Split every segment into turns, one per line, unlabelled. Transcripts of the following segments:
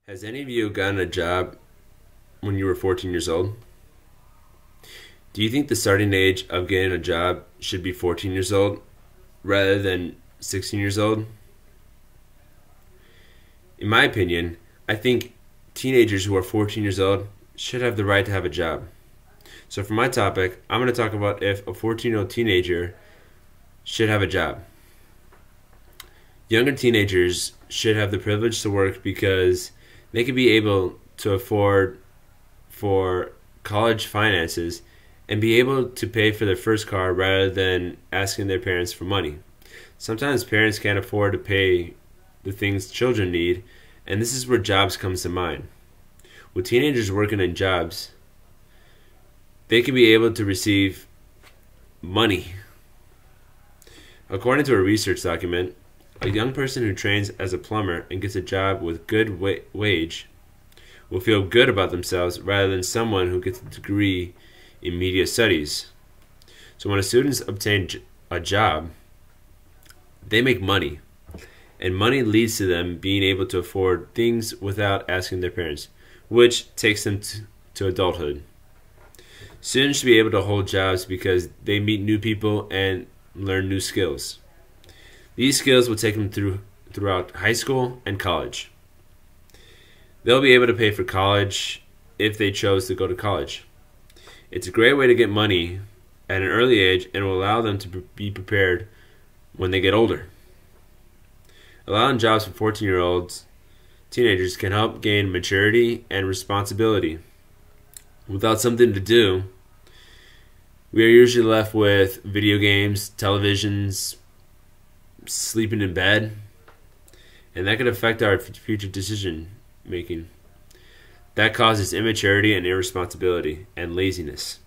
Has any of you gotten a job when you were 14 years old? Do you think the starting age of getting a job should be 14 years old rather than 16 years old? In my opinion, I think teenagers who are 14 years old should have the right to have a job. So for my topic, I'm going to talk about if a 14-year-old teenager should have a job. Younger teenagers should have the privilege to work because they could be able to afford for college finances and be able to pay for their first car rather than asking their parents for money. Sometimes parents can't afford to pay the things children need, and this is where jobs comes to mind. With teenagers working in jobs, they can be able to receive money. According to a research document, a young person who trains as a plumber and gets a job with good wage will feel good about themselves rather than someone who gets a degree in media studies. So when a student obtains a job, they make money, and money leads to them being able to afford things without asking their parents, which takes them to adulthood. Students should be able to hold jobs because they meet new people and learn new skills. These skills will take them throughout high school and college. They'll be able to pay for college if they chose to go to college. It's a great way to get money at an early age and will allow them to be prepared when they get older. Allowing jobs for 14-year-olds, teenagers can help gain maturity and responsibility. Without something to do, we are usually left with video games, televisions, sleeping in bed, and that could affect our future decision making. That causes immaturity and irresponsibility and laziness.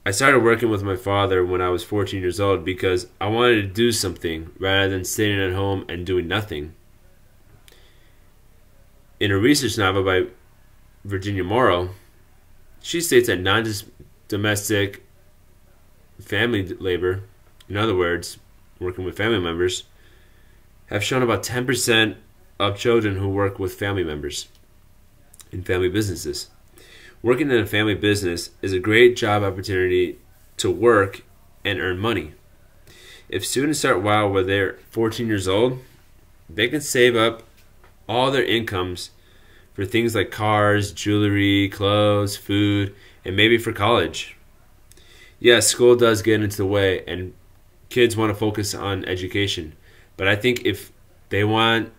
I started working with my father when I was 14 years old because I wanted to do something rather than sitting at home and doing nothing. In a research novel by Virginia Morrow, she states that non-domestic family labor, in other words, working with family members, have shown about 10% of children who work with family members in family businesses. Working in a family business is a great job opportunity to work and earn money. If students start while they're 14 years old, they can save up all their incomes for things like cars, jewelry, clothes, food, and maybe for college. Yes, school does get into the way, and kids want to focus on education. But I think if they want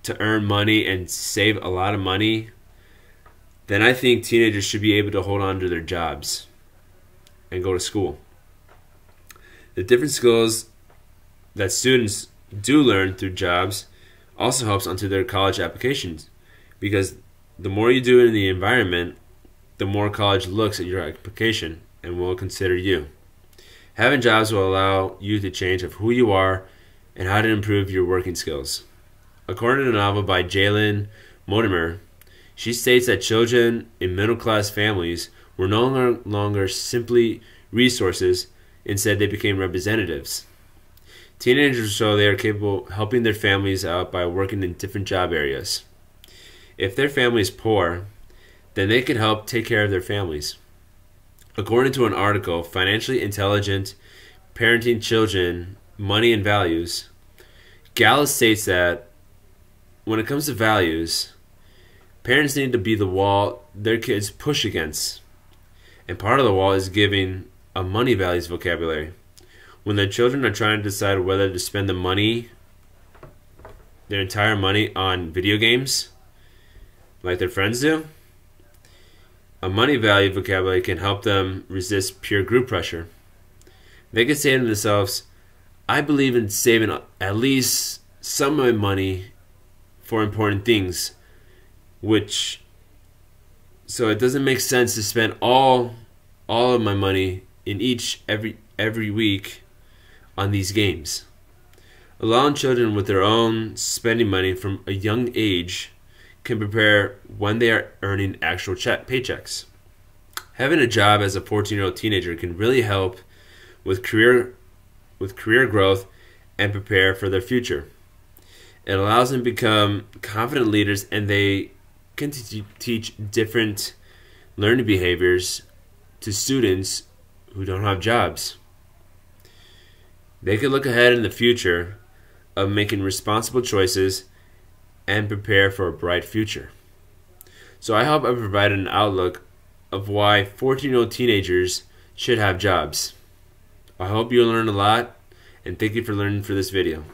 to earn money and save a lot of money, then I think teenagers should be able to hold on to their jobs and go to school. The different skills that students do learn through jobs also helps onto their college applications, because the more you do in the environment, the more college looks at your application and will consider you. Having jobs will allow you to change of who you are and how to improve your working skills. According to a novel by Jalen Mortimer, she states that children in middle-class families were no longer simply resources, instead they became representatives. Teenagers show they are capable of helping their families out by working in different job areas. If their family is poor, then they can help take care of their families. According to an article, Financially Intelligent Parenting Children, Money and Values, Gallus states that when it comes to values, parents need to be the wall their kids push against. And part of the wall is giving a money values vocabulary. When their children are trying to decide whether to spend their entire money on video games, like their friends do, a money value vocabulary can help them resist peer group pressure. They can say to themselves, I believe in saving at least some of my money for important things, so it doesn't make sense to spend all of my money in every week on these games. Allowing children with their own spending money from a young age can prepare when they are earning actual paychecks. Having a job as a 14-year-old teenager can really help with career growth and prepare for their future. It allows them to become confident leaders, and they can teach different learning behaviors to students who don't have jobs. They can look ahead in the future of making responsible choices and prepare for a bright future. So I hope I provided an outlook of why 14-year-old teenagers should have jobs. I hope you learned a lot, and thank you for learning for this video.